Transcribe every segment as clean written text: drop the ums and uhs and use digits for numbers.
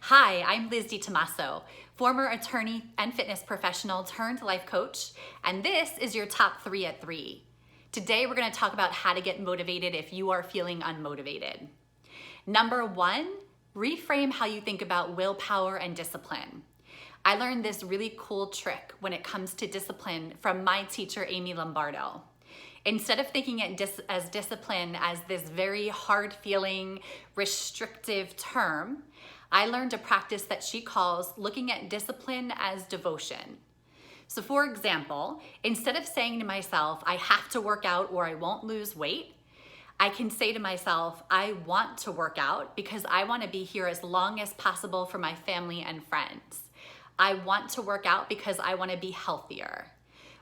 Hi, I'm Liz DiTomaso, former attorney and fitness professional turned life coach, and this is your top 3 at 3. Today we're going to talk about how to get motivated if you are feeling unmotivated. Number 1, reframe how you think about willpower and discipline. I learned this really cool trick when it comes to discipline from my teacher, Amy Lombardo. Instead of thinking it as discipline as this very hard feeling, restrictive term, I learned a practice that she calls looking at discipline as devotion. So for example, instead of saying to myself, I have to work out or I won't lose weight, I can say to myself, I want to work out because I want to be here as long as possible for my family and friends. I want to work out because I want to be healthier.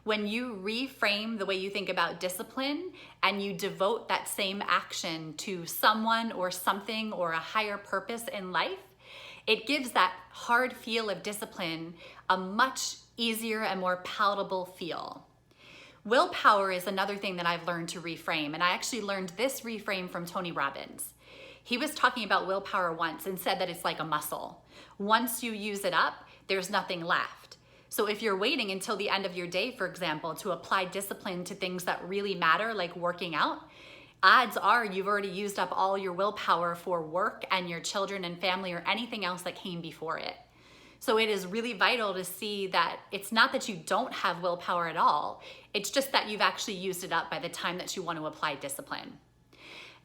When you reframe the way you think about discipline and you devote that same action to someone or something or a higher purpose in life, it gives that hard feel of discipline a much easier and more palatable feel. Willpower is another thing that I've learned to reframe, and I actually learned this reframe from Tony Robbins. He was talking about willpower once and said that it's like a muscle. Once you use it up, there's nothing left. So if you're waiting until the end of your day, for example, to apply discipline to things that really matter, like working out, odds are you've already used up all your willpower for work and your children and family or anything else that came before it. So it is really vital to see that it's not that you don't have willpower at all, it's just that you've actually used it up by the time that you want to apply discipline.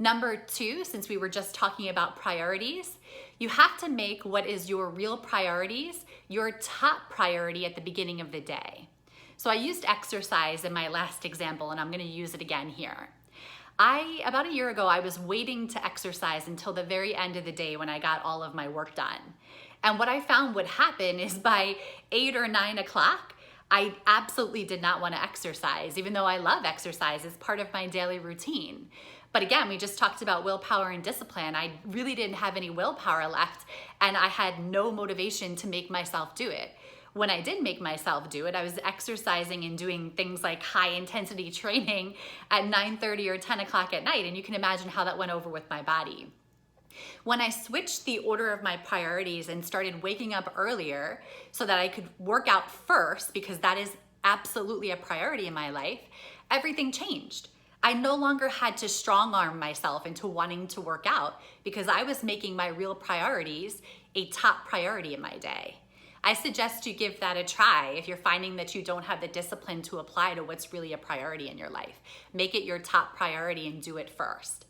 Number 2, since we were just talking about priorities, you have to make what is your real priorities your top priority at the beginning of the day. So I used exercise in my last example, and I'm going to use it again here. About a year ago, I was waiting to exercise until the very end of the day when I got all of my work done. And what I found would happen is by 8 or 9 o'clock, I absolutely did not want to exercise, even though I love exercise as part of my daily routine. But again, we just talked about willpower and discipline. I really didn't have any willpower left, and I had no motivation to make myself do it. When I did make myself do it, I was exercising and doing things like high intensity training at 9:30 or 10 o'clock at night, and you can imagine how that went over with my body. When I switched the order of my priorities and started waking up earlier so that I could work out first, because that is absolutely a priority in my life, everything changed. I no longer had to strong arm myself into wanting to work out because I was making my real priorities a top priority in my day. I suggest you give that a try if you're finding that you don't have the discipline to apply to what's really a priority in your life. Make it your top priority and do it first.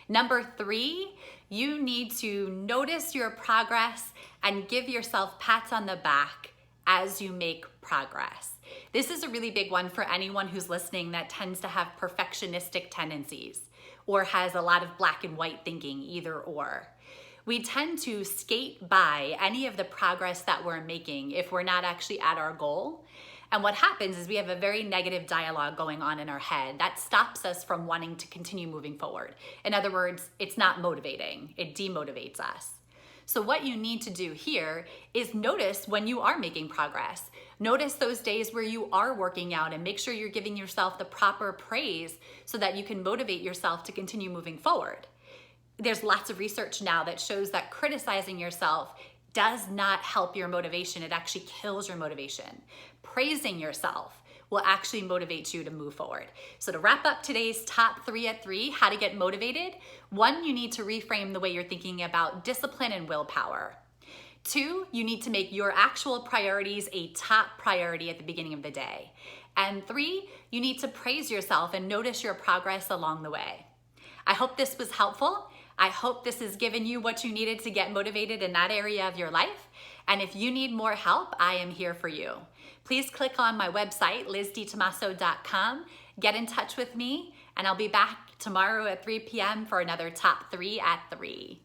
Number 3, you need to notice your progress and give yourself pats on the back as you make progress. This is a really big one for anyone who's listening that tends to have perfectionistic tendencies or has a lot of black and white thinking, either or. We tend to skate by any of the progress that we're making if we're not actually at our goal. And what happens is we have a very negative dialogue going on in our head that stops us from wanting to continue moving forward. In other words, it's not motivating, it demotivates us. So what you need to do here is notice when you are making progress. Notice those days where you are working out and make sure you're giving yourself the proper praise so that you can motivate yourself to continue moving forward. There's lots of research now that shows that criticizing yourself does not help your motivation. It actually kills your motivation. Praising yourself will actually motivate you to move forward. So to wrap up today's top 3 at 3, how to get motivated. 1, you need to reframe the way you're thinking about discipline and willpower. 2, you need to make your actual priorities a top priority at the beginning of the day. And 3, you need to praise yourself and notice your progress along the way. I hope this was helpful. I hope this has given you what you needed to get motivated in that area of your life. And if you need more help, I am here for you. Please click on my website, lizditomaso.com, get in touch with me, and I'll be back tomorrow at 3 p.m. for another top 3 at 3.